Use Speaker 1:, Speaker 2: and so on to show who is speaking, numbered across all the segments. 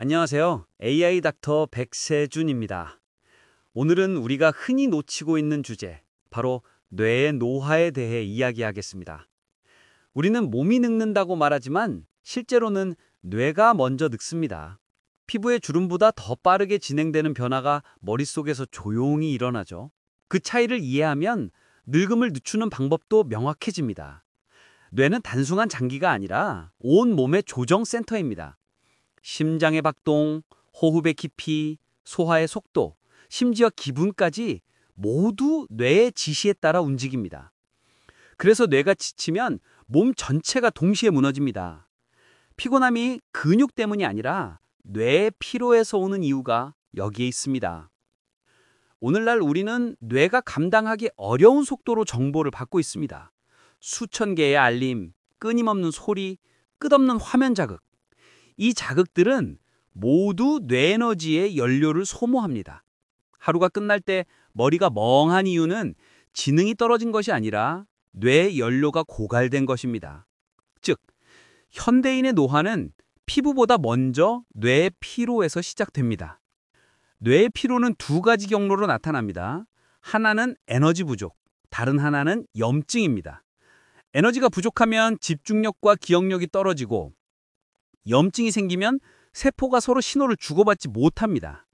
Speaker 1: 안녕하세요. AI 닥터 백세준입니다. 오늘은 우리가 흔히 놓치고 있는 주제, 바로 뇌의 노화에 대해 이야기하겠습니다. 우리는 몸이 늙는다고 말하지만 실제로는 뇌가 먼저 늙습니다. 피부의 주름보다 더 빠르게 진행되는 변화가 머릿속에서 조용히 일어나죠. 그 차이를 이해하면 늙음을 늦추는 방법도 명확해집니다. 뇌는 단순한 장기가 아니라 온 몸의 조정 센터입니다. 심장의 박동, 호흡의 깊이, 소화의 속도, 심지어 기분까지 모두 뇌의 지시에 따라 움직입니다. 그래서 뇌가 지치면 몸 전체가 동시에 무너집니다. 피곤함이 근육 때문이 아니라 뇌의 피로에서 오는 이유가 여기에 있습니다. 오늘날 우리는 뇌가 감당하기 어려운 속도로 정보를 받고 있습니다. 수천 개의 알림, 끊임없는 소리, 끝없는 화면 자극. 이 자극들은 모두 뇌 에너지의 연료를 소모합니다. 하루가 끝날 때 머리가 멍한 이유는 지능이 떨어진 것이 아니라 뇌 연료가 고갈된 것입니다. 즉, 현대인의 노화는 피부보다 먼저 뇌의 피로에서 시작됩니다. 뇌의 피로는 두 가지 경로로 나타납니다. 하나는 에너지 부족, 다른 하나는 염증입니다. 에너지가 부족하면 집중력과 기억력이 떨어지고 염증이 생기면 세포가 서로 신호를 주고받지 못합니다.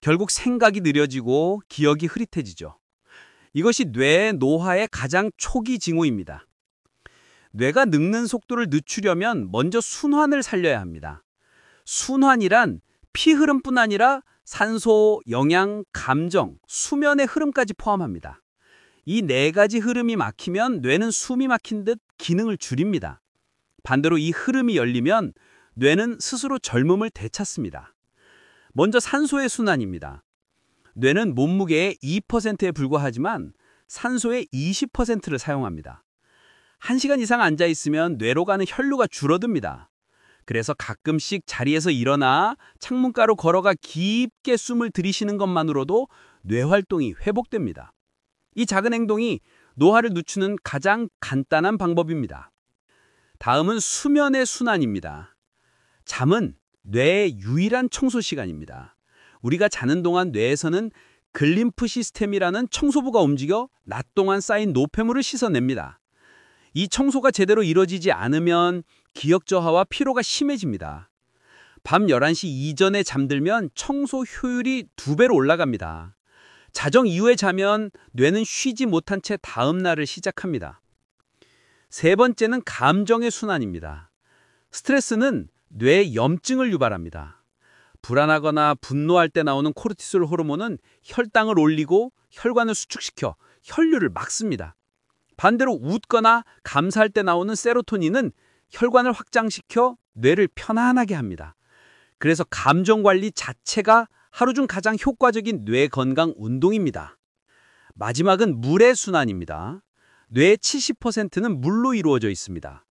Speaker 1: 결국 생각이 느려지고 기억이 흐릿해지죠. 이것이 뇌 노화의 가장 초기 징후입니다. 뇌가 늙는 속도를 늦추려면 먼저 순환을 살려야 합니다. 순환이란 피 흐름뿐 아니라 산소, 영양, 감정, 수면의 흐름까지 포함합니다. 이 네 가지 흐름이 막히면 뇌는 숨이 막힌 듯 기능을 줄입니다. 반대로 이 흐름이 열리면 뇌는 스스로 젊음을 되찾습니다. 먼저 산소의 순환입니다. 뇌는 몸무게의 2%에 불과하지만 산소의 20%를 사용합니다. 1시간 이상 앉아 있으면 뇌로 가는 혈류가 줄어듭니다. 그래서 가끔씩 자리에서 일어나 창문가로 걸어가 깊게 숨을 들이쉬는 것만으로도 뇌 활동이 회복됩니다. 이 작은 행동이 노화를 늦추는 가장 간단한 방법입니다. 다음은 수면의 순환입니다. 잠은 뇌의 유일한 청소 시간입니다. 우리가 자는 동안 뇌에서는 글림프 시스템이라는 청소부가 움직여 낮 동안 쌓인 노폐물을 씻어냅니다. 이 청소가 제대로 이루어지지 않으면 기억 저하와 피로가 심해집니다. 밤 11시 이전에 잠들면 청소 효율이 2배로 올라갑니다. 자정 이후에 자면 뇌는 쉬지 못한 채 다음 날을 시작합니다. 세 번째는 감정의 순환입니다. 스트레스는 뇌에 염증을 유발합니다. 불안하거나 분노할 때 나오는 코르티솔 호르몬은 혈당을 올리고 혈관을 수축시켜 혈류를 막습니다. 반대로 웃거나 감사할 때 나오는 세로토닌은 혈관을 확장시켜 뇌를 편안하게 합니다. 그래서 감정 관리 자체가 하루 중 가장 효과적인 뇌 건강 운동입니다. 마지막은 물의 순환입니다. 뇌의 70%는 물로 이루어져 있습니다.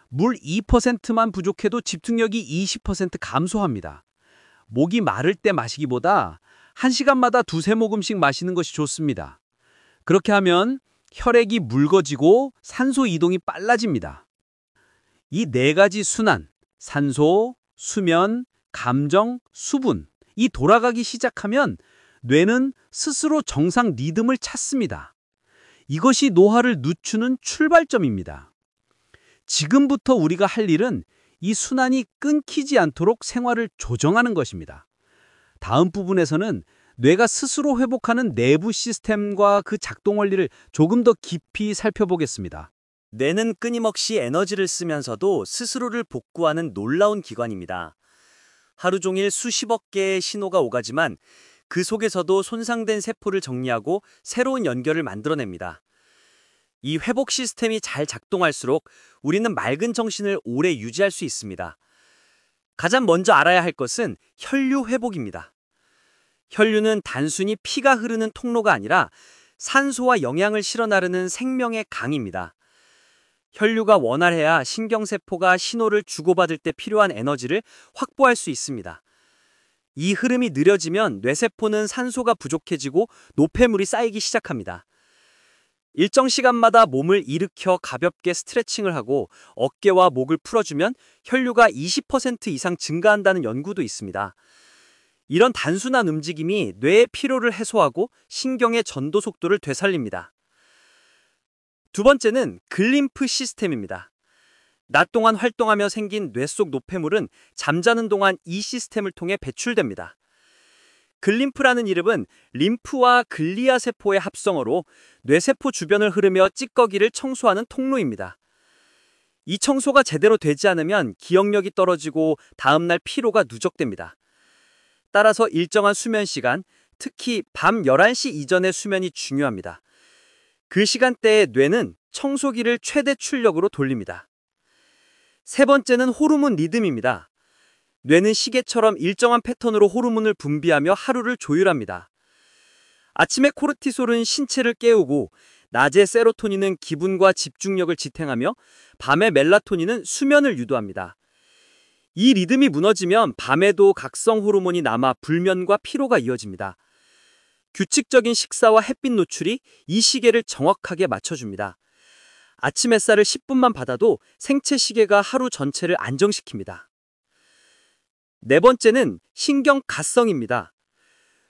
Speaker 1: 물 2%만 부족해도 집중력이 20% 감소합니다. 목이 마를 때 마시기보다 1시간마다 두세 모금씩 마시는 것이 좋습니다. 그렇게 하면 혈액이 묽어지고 산소 이동이 빨라집니다. 이 네 가지 순환, 산소, 수면, 감정, 수분, 이 돌아가기 시작하면 뇌는 스스로 정상 리듬을 찾습니다. 이것이 노화를 늦추는 출발점입니다. 지금부터 우리가 할 일은 이 순환이 끊기지 않도록 생활을 조정하는 것입니다. 다음 부분에서는 뇌가 스스로 회복하는 내부 시스템과 그 작동 원리를 조금 더 깊이 살펴보겠습니다.
Speaker 2: 뇌는 끊임없이 에너지를 쓰면서도 스스로를 복구하는 놀라운 기관입니다. 하루 종일 수십억 개의 신호가 오가지만 그 속에서도 손상된 세포를 정리하고 새로운 연결을 만들어냅니다. 이 회복 시스템이 잘 작동할수록 우리는 맑은 정신을 오래 유지할 수 있습니다. 가장 먼저 알아야 할 것은 혈류 회복입니다. 혈류는 단순히 피가 흐르는 통로가 아니라 산소와 영양을 실어 나르는 생명의 강입니다. 혈류가 원활해야 신경세포가 신호를 주고받을 때 필요한 에너지를 확보할 수 있습니다. 이 흐름이 느려지면 뇌세포는 산소가 부족해지고 노폐물이 쌓이기 시작합니다. 일정 시간마다 몸을 일으켜 가볍게 스트레칭을 하고 어깨와 목을 풀어주면 혈류가 20% 이상 증가한다는 연구도 있습니다. 이런 단순한 움직임이 뇌의 피로를 해소하고 신경의 전도 속도를 되살립니다. 두 번째는 글림프 시스템입니다. 낮 동안 활동하며 생긴 뇌 속 노폐물은 잠자는 동안 이 시스템을 통해 배출됩니다. 글림프라는 이름은 림프와 글리아 세포의 합성어로 뇌세포 주변을 흐르며 찌꺼기를 청소하는 통로입니다. 이 청소가 제대로 되지 않으면 기억력이 떨어지고 다음날 피로가 누적됩니다. 따라서 일정한 수면 시간, 특히 밤 11시 이전의 수면이 중요합니다. 그 시간대에 뇌는 청소기를 최대 출력으로 돌립니다. 세 번째는 호르몬 리듬입니다. 뇌는 시계처럼 일정한 패턴으로 호르몬을 분비하며 하루를 조율합니다. 아침에 코르티솔은 신체를 깨우고 낮에 세로토닌은 기분과 집중력을 지탱하며 밤에 멜라토닌은 수면을 유도합니다. 이 리듬이 무너지면 밤에도 각성 호르몬이 남아 불면과 피로가 이어집니다. 규칙적인 식사와 햇빛 노출이 이 시계를 정확하게 맞춰줍니다. 아침 햇살을 10분만 받아도 생체 시계가 하루 전체를 안정시킵니다. 네 번째는 신경가성입니다.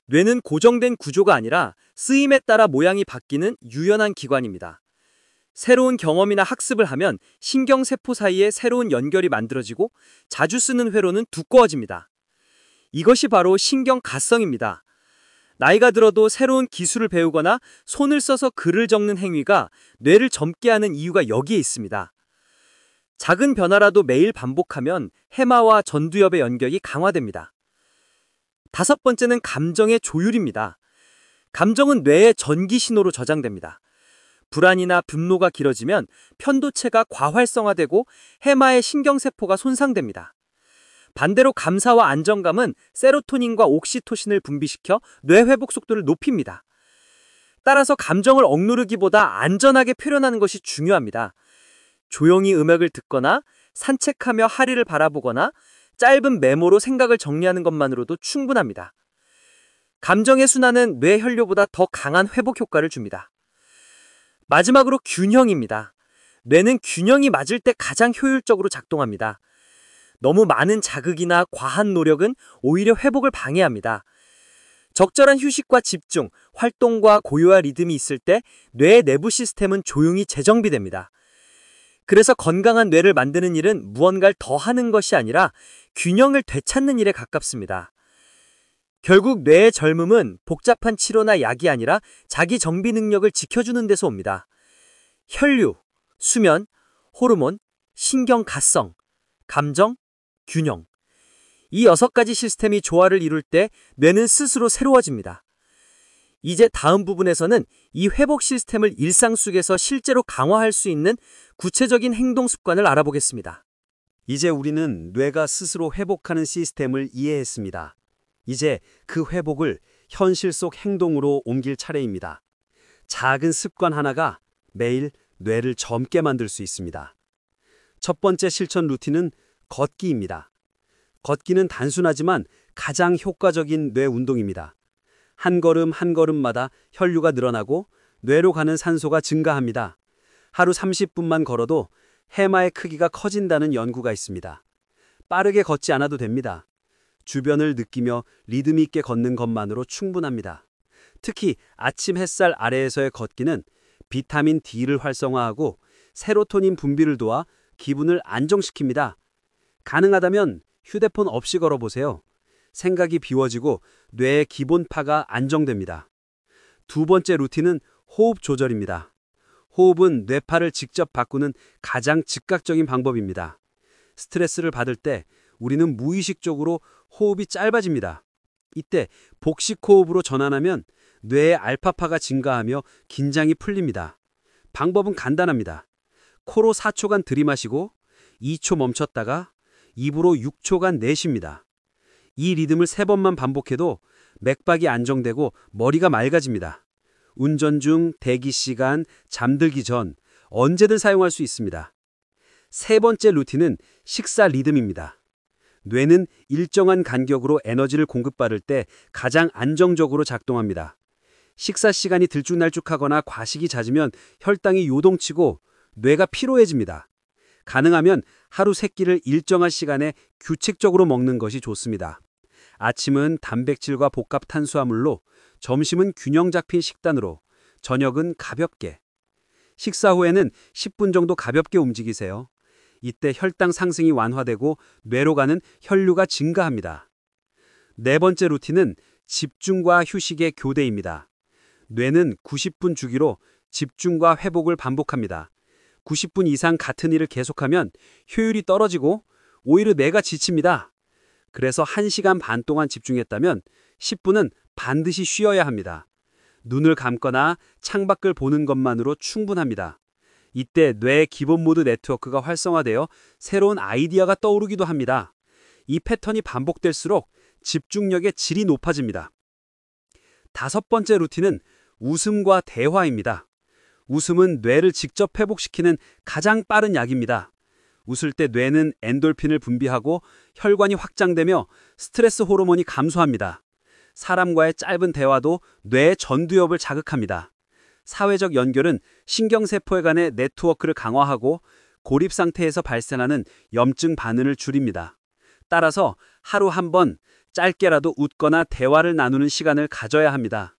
Speaker 2: 뇌는 고정된 구조가 아니라 쓰임에 따라 모양이 바뀌는 유연한 기관입니다. 새로운 경험이나 학습을 하면 신경세포 사이에 새로운 연결이 만들어지고 자주 쓰는 회로는 두꺼워집니다. 이것이 바로 신경가성입니다. 나이가 들어도 새로운 기술을 배우거나 손을 써서 글을 적는 행위가 뇌를 젊게 하는 이유가 여기에 있습니다. 작은 변화라도 매일 반복하면 해마와 전두엽의 연결이 강화됩니다. 다섯 번째는 감정의 조율입니다. 감정은 뇌의 전기 신호로 저장됩니다. 불안이나 분노가 길어지면 편도체가 과활성화되고 해마의 신경세포가 손상됩니다. 반대로 감사와 안정감은 세로토닌과 옥시토신을 분비시켜 뇌 회복 속도를 높입니다. 따라서 감정을 억누르기보다 안전하게 표현하는 것이 중요합니다. 조용히 음악을 듣거나 산책하며 하리를 바라보거나 짧은 메모로 생각을 정리하는 것만으로도 충분합니다. 감정의 순환은 뇌 혈류보다 더 강한 회복 효과를 줍니다. 마지막으로 균형입니다. 뇌는 균형이 맞을 때 가장 효율적으로 작동합니다. 너무 많은 자극이나 과한 노력은 오히려 회복을 방해합니다. 적절한 휴식과 집중, 활동과 고요한 리듬이 있을 때 뇌의 내부 시스템은 조용히 재정비됩니다. 그래서 건강한 뇌를 만드는 일은 무언가를 더 하는 것이 아니라 균형을 되찾는 일에 가깝습니다. 결국 뇌의 젊음은 복잡한 치료나 약이 아니라 자기 정비 능력을 지켜주는 데서 옵니다. 혈류, 수면, 호르몬, 신경가성, 감정, 균형. 이 6가지 시스템이 조화를 이룰 때 뇌는 스스로 새로워집니다. 이제 다음 부분에서는 이 회복 시스템을 일상 속에서 실제로 강화할 수 있는 구체적인 행동 습관을 알아보겠습니다.
Speaker 1: 이제 우리는 뇌가 스스로 회복하는 시스템을 이해했습니다. 이제 그 회복을 현실 속 행동으로 옮길 차례입니다. 작은 습관 하나가 매일 뇌를 젊게 만들 수 있습니다. 첫 번째 실천 루틴은 걷기입니다. 걷기는 단순하지만 가장 효과적인 뇌 운동입니다. 한 걸음 한 걸음마다 혈류가 늘어나고 뇌로 가는 산소가 증가합니다. 하루 30분만 걸어도 해마의 크기가 커진다는 연구가 있습니다. 빠르게 걷지 않아도 됩니다. 주변을 느끼며 리듬 있게 걷는 것만으로 충분합니다. 특히 아침 햇살 아래에서의 걷기는 비타민 D를 활성화하고 세로토닌 분비를 도와 기분을 안정시킵니다. 가능하다면 휴대폰 없이 걸어보세요. 생각이 비워지고 뇌의 기본파가 안정됩니다. 두 번째 루틴은 호흡 조절입니다. 호흡은 뇌파를 직접 바꾸는 가장 즉각적인 방법입니다. 스트레스를 받을 때 우리는 무의식적으로 호흡이 짧아집니다. 이때 복식 호흡으로 전환하면 뇌의 알파파가 증가하며 긴장이 풀립니다. 방법은 간단합니다. 코로 4초간 들이마시고 2초 멈췄다가 입으로 6초간 내쉽니다. 이 리듬을 3번만 반복해도 맥박이 안정되고 머리가 맑아집니다. 운전 중, 대기 시간, 잠들기 전 언제든 사용할 수 있습니다. 세 번째 루틴은 식사 리듬입니다. 뇌는 일정한 간격으로 에너지를 공급받을 때 가장 안정적으로 작동합니다.
Speaker 3: 식사 시간이 들쭉날쭉하거나 과식이 잦으면 혈당이 요동치고 뇌가 피로해집니다. 가능하면 하루 3끼를 일정한 시간에 규칙적으로 먹는 것이 좋습니다. 아침은 단백질과 복합 탄수화물로, 점심은 균형 잡힌 식단으로, 저녁은 가볍게. 식사 후에는 10분 정도 가볍게 움직이세요. 이때 혈당 상승이 완화되고 뇌로 가는 혈류가 증가합니다. 네 번째 루틴은 집중과 휴식의 교대입니다. 뇌는 90분 주기로 집중과 회복을 반복합니다. 90분 이상 같은 일을 계속하면 효율이 떨어지고 오히려 뇌가 지칩니다. 그래서 1시간 반 동안 집중했다면 10분은 반드시 쉬어야 합니다. 눈을 감거나 창밖을 보는 것만으로 충분합니다. 이때 뇌의 기본 모드 네트워크가 활성화되어 새로운 아이디어가 떠오르기도 합니다. 이 패턴이 반복될수록 집중력의 질이 높아집니다. 5번째 루틴은 웃음과 대화입니다. 웃음은 뇌를 직접 회복시키는 가장 빠른 약입니다. 웃을 때 뇌는 엔돌핀을 분비하고 혈관이 확장되며 스트레스 호르몬이 감소합니다. 사람과의 짧은 대화도 뇌의 전두엽을 자극합니다. 사회적 연결은 신경세포에 간의 네트워크를 강화하고 고립 상태에서 발생하는 염증 반응을 줄입니다. 따라서 하루 한 번 짧게라도 웃거나 대화를 나누는 시간을 가져야 합니다.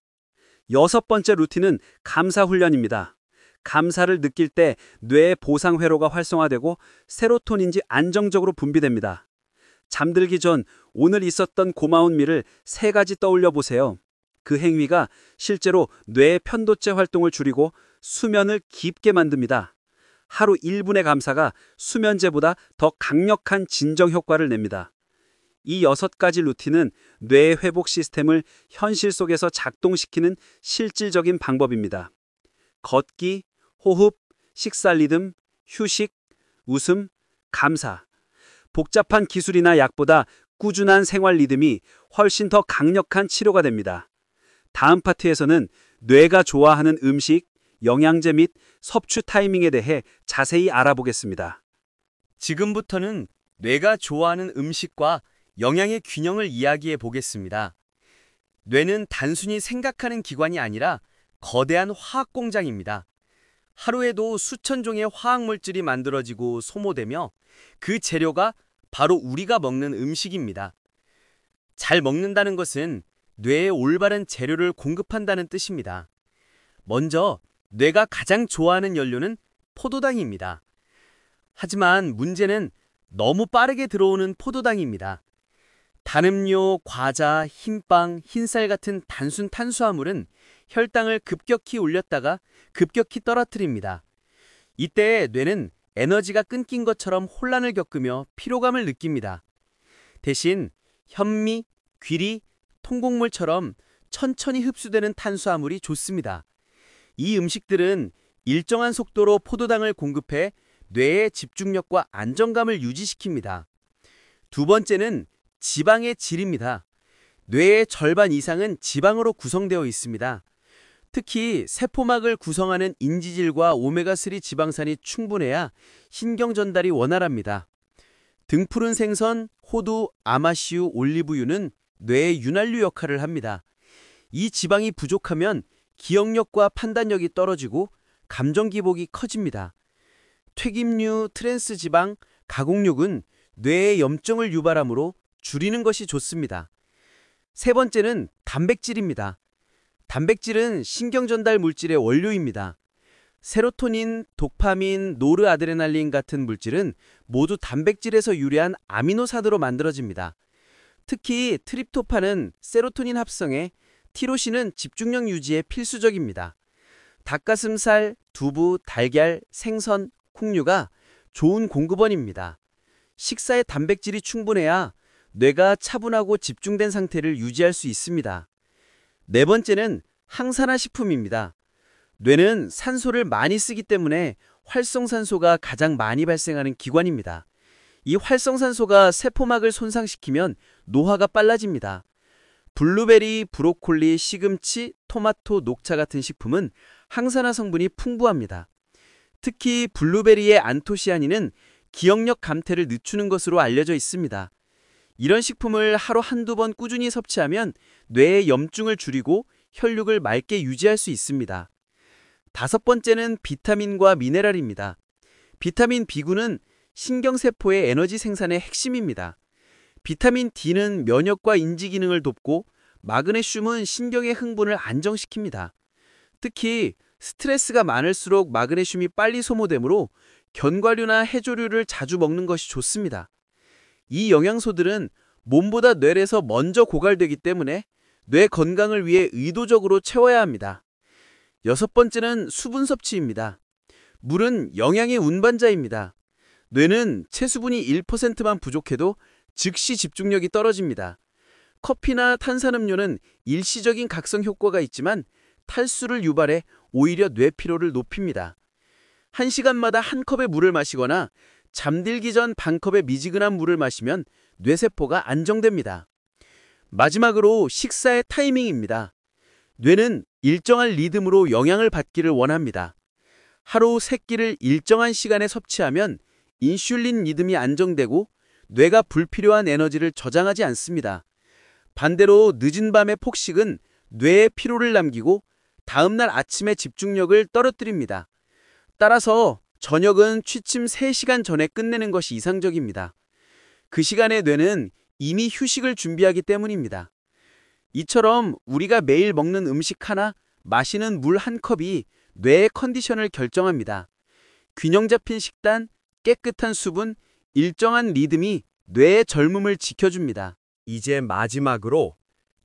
Speaker 3: 6번째 루틴은 감사 훈련입니다. 감사를 느낄 때 뇌의 보상 회로가 활성화되고 세로토닌이 안정적으로 분비됩니다. 잠들기 전 오늘 있었던 고마운 일을 3가지 떠올려 보세요. 그 행위가 실제로 뇌의 편도체 활동을 줄이고 수면을 깊게 만듭니다. 하루 1분의 감사가 수면제보다 더 강력한 진정 효과를 냅니다. 이 6가지 루틴은 뇌의 회복 시스템을 현실 속에서 작동시키는 실질적인 방법입니다. 걷기, 호흡, 식사 리듬, 휴식, 웃음, 감사. 복잡한 기술이나 약보다 꾸준한 생활 리듬이 훨씬 더 강력한 치료가 됩니다. 다음 파트에서는 뇌가 좋아하는 음식, 영양제 및 섭취 타이밍에 대해 자세히 알아보겠습니다.
Speaker 2: 지금부터는 뇌가 좋아하는 음식과 영양의 균형을 이야기해 보겠습니다. 뇌는 단순히 생각하는 기관이 아니라 거대한 화학 공장입니다. 하루에도 수천 종의 화학물질이 만들어지고 소모되며 그 재료가 바로 우리가 먹는 음식입니다. 잘 먹는다는 것은 뇌에 올바른 재료를 공급한다는 뜻입니다. 먼저 뇌가 가장 좋아하는 연료는 포도당입니다. 하지만 문제는 너무 빠르게 들어오는 포도당입니다. 단 음료, 과자, 흰빵, 흰쌀 같은 단순 탄수화물은 혈당을 급격히 올렸다가 급격히 떨어뜨립니다. 이때 뇌는 에너지가 끊긴 것처럼 혼란을 겪으며 피로감을 느낍니다. 대신 현미, 귀리, 통곡물처럼 천천히 흡수되는 탄수화물이 좋습니다. 이 음식들은 일정한 속도로 포도당을 공급해 뇌의 집중력과 안정감을 유지시킵니다. 두 번째는 지방의 질입니다. 뇌의 절반 이상은 지방으로 구성되어 있습니다. 특히 세포막을 구성하는 인지질과 오메가3 지방산이 충분해야 신경 전달이 원활합니다. 등푸른 생선, 호두, 아마씨유, 올리브유는 뇌의 윤활유 역할을 합니다. 이 지방이 부족하면 기억력과 판단력이 떨어지고 감정 기복이 커집니다. 튀김류, 트랜스 지방, 가공육은 뇌의 염증을 유발하므로 줄이는 것이 좋습니다. 세 번째는 단백질입니다. 단백질은 신경전달 물질의 원료입니다. 세로토닌, 도파민, 노르아드레날린 같은 물질은 모두 단백질에서 유래한 아미노산으로 만들어집니다. 특히 트립토판은 세로토닌 합성에, 티로신은 집중력 유지에 필수적입니다. 닭가슴살, 두부, 달걀, 생선, 콩류가 좋은 공급원입니다. 식사에 단백질이 충분해야 뇌가 차분하고 집중된 상태를 유지할 수 있습니다. 네 번째는 항산화 식품입니다. 뇌는 산소를 많이 쓰기 때문에 활성산소가 가장 많이 발생하는 기관입니다. 이 활성산소가 세포막을 손상시키면 노화가 빨라집니다. 블루베리, 브로콜리, 시금치, 토마토, 녹차 같은 식품은 항산화 성분이 풍부합니다. 특히 블루베리의 안토시아닌은 기억력 감퇴를 늦추는 것으로 알려져 있습니다. 이런 식품을 하루 한두 번 꾸준히 섭취하면 뇌의 염증을 줄이고
Speaker 3: 혈육을 맑게 유지할 수 있습니다. 다섯 번째는 비타민과 미네랄입니다. 비타민 B군은 신경세포의 에너지 생산의 핵심입니다. 비타민 D는 면역과 인지 기능을 돕고 마그네슘은 신경의 흥분을 안정시킵니다. 특히 스트레스가 많을수록 마그네슘이 빨리 소모되므로 견과류나 해조류를 자주 먹는 것이 좋습니다. 이 영양소들은 몸보다 뇌에서 먼저 고갈되기 때문에 뇌 건강을 위해 의도적으로 채워야 합니다. 여섯 번째는 수분 섭취입니다. 물은 영양의 운반자입니다. 뇌는 체수분이 1%만 부족해도 즉시 집중력이 떨어집니다. 커피나 탄산음료는 일시적인 각성 효과가 있지만 탈수를 유발해 오히려 뇌피로를 높입니다. 1시간마다 한 컵의 물을 마시거나 잠들기 전 반 컵의 미지근한 물을 마시면 뇌세포가 안정됩니다. 마지막으로 식사의 타이밍입니다. 뇌는 일정한 리듬으로 영양을 받기를 원합니다. 하루 3끼를 일정한 시간에 섭취하면 인슐린 리듬이 안정되고 뇌가 불필요한 에너지를 저장하지 않습니다. 반대로 늦은 밤의 폭식은 뇌에 피로를 남기고 다음날 아침의 집중력을 떨어뜨립니다. 따라서 저녁은 취침 3시간 전에 끝내는 것이 이상적입니다. 그 시간에 뇌는 이미 휴식을 준비하기 때문입니다. 이처럼 우리가 매일 먹는 음식 하나, 마시는 물 한 컵이 뇌의 컨디션을 결정합니다. 균형 잡힌 식단, 깨끗한 수분, 일정한 리듬이 뇌의 젊음을 지켜줍니다.
Speaker 2: 이제 마지막으로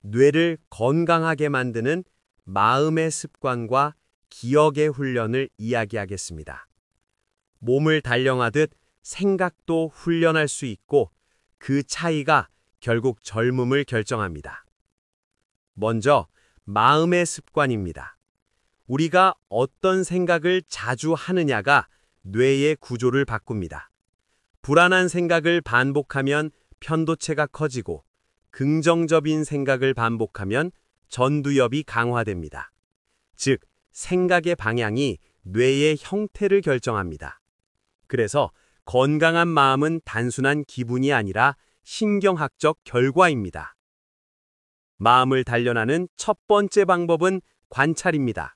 Speaker 2: 뇌를 건강하게 만드는 마음의 습관과 기억의 훈련을 이야기하겠습니다. 몸을 단련하듯 생각도 훈련할 수 있고 그 차이가 결국 젊음을 결정합니다. 먼저 마음의 습관입니다. 우리가 어떤 생각을 자주 하느냐가 뇌의 구조를 바꿉니다. 불안한 생각을 반복하면 편도체가 커지고 긍정적인 생각을 반복하면 전두엽이 강화됩니다. 즉, 생각의 방향이 뇌의 형태를 결정합니다. 그래서 건강한 마음은 단순한 기분이 아니라 신경학적 결과입니다. 마음을 단련하는 첫 번째 방법은 관찰입니다.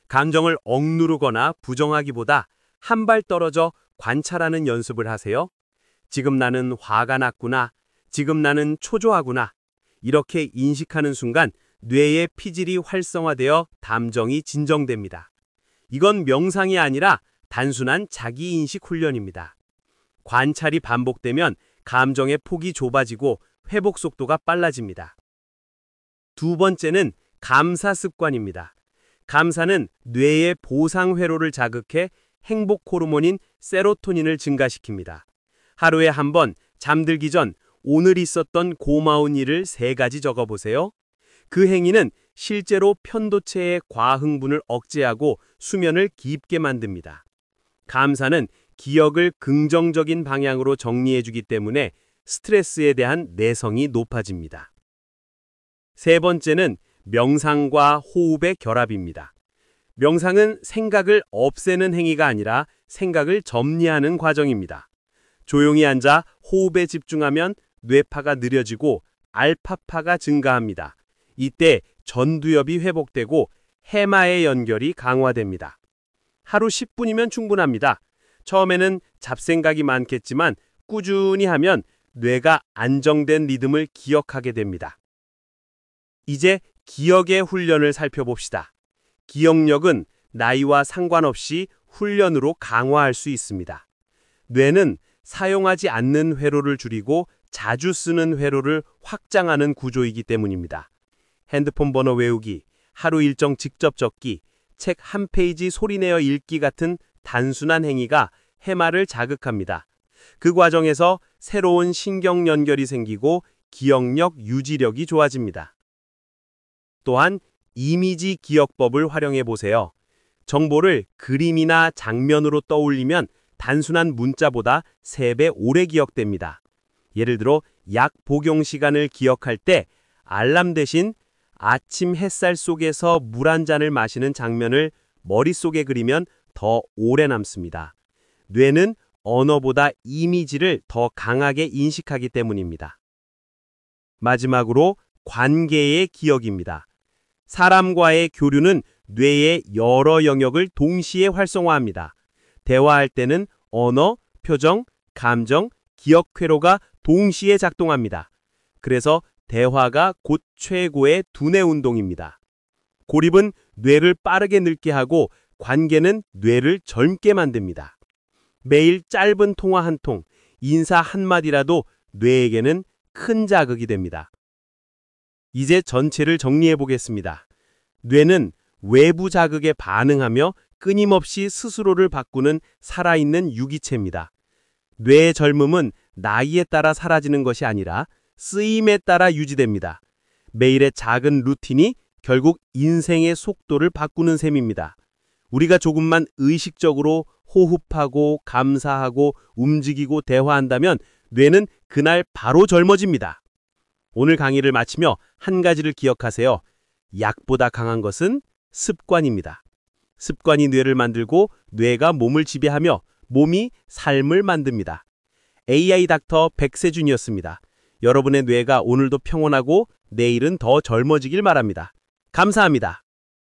Speaker 2: 감정을 억누르거나 부정하기보다 한 발 떨어져 관찰하는 연습을 하세요. 지금 나는 화가 났구나. 지금 나는 초조하구나. 이렇게 인식하는 순간 뇌의 피질이 활성화되어 감정이 진정됩니다. 이건 명상이 아니라 단순한 자기인식 훈련입니다. 관찰이 반복되면 감정의 폭이 좁아지고 회복 속도가 빨라집니다. 두 번째는 감사 습관입니다. 감사는 뇌의 보상 회로를 자극해 행복 호르몬인 세로토닌을 증가시킵니다. 하루에 한 번 잠들기 전 오늘 있었던 고마운 일을 3가지 적어보세요. 그 행위는 실제로 편도체의 과흥분을 억제하고 수면을 깊게 만듭니다. 감사는 기억을 긍정적인 방향으로 정리해주기 때문에 스트레스에 대한 내성이 높아집니다. 세 번째는 명상과 호흡의 결합입니다. 명상은 생각을 없애는 행위가 아니라 생각을 정리하는 과정입니다. 조용히 앉아 호흡에 집중하면 뇌파가 느려지고 알파파가 증가합니다. 이때 전두엽이 회복되고 해마의 연결이 강화됩니다. 하루 10분이면 충분합니다. 처음에는 잡생각이 많겠지만 꾸준히 하면 뇌가 안정된 리듬을 기억하게 됩니다. 이제 기억의 훈련을 살펴봅시다. 기억력은 나이와 상관없이 훈련으로 강화할 수 있습니다. 뇌는 사용하지 않는 회로를 줄이고 자주 쓰는 회로를 확장하는 구조이기 때문입니다. 핸드폰 번호 외우기, 하루 일정 직접 적기, 책 한 페이지 소리내어 읽기 같은 단순한 행위가 해마를 자극합니다. 그 과정에서 새로운 신경 연결이 생기고 기억력 유지력이 좋아집니다. 또한 이미지 기억법을 활용해 보세요. 정보를 그림이나 장면으로 떠올리면 단순한 문자보다 3배 오래 기억됩니다. 예를 들어 약 복용 시간을 기억할 때 알람 대신 아침 햇살 속에서 물 한 잔을 마시는 장면을 머릿속에 그리면 더 오래 남습니다. 뇌는 언어보다 이미지를 더 강하게 인식하기 때문입니다. 마지막으로 관계의 기억입니다.
Speaker 4: 사람과의 교류는 뇌의 여러 영역을 동시에 활성화합니다. 대화할 때는 언어, 표정, 감정, 기억 회로가 동시에 작동합니다. 그래서 대화가 곧 최고의 두뇌 운동입니다. 고립은 뇌를 빠르게 늙게 하고 관계는 뇌를 젊게 만듭니다. 매일 짧은 통화 한 통, 인사 한마디라도 뇌에게는 큰 자극이 됩니다. 이제 전체를 정리해 보겠습니다. 뇌는 외부 자극에 반응하며 끊임없이 스스로를 바꾸는 살아있는 유기체입니다. 뇌의 젊음은 나이에 따라 사라지는 것이 아니라 쓰임에 따라 유지됩니다. 매일의 작은 루틴이 결국 인생의 속도를 바꾸는 셈입니다. 우리가 조금만 의식적으로 호흡하고 감사하고 움직이고 대화한다면 뇌는 그날 바로 젊어집니다. 오늘 강의를 마치며 한 가지를 기억하세요. 약보다 강한 것은 습관입니다. 습관이 뇌를 만들고 뇌가 몸을 지배하며 몸이 삶을 만듭니다. AI 닥터 백세준이었습니다. 여러분의 뇌가 오늘도 평온하고 내일은 더 젊어지길 바랍니다. 감사합니다.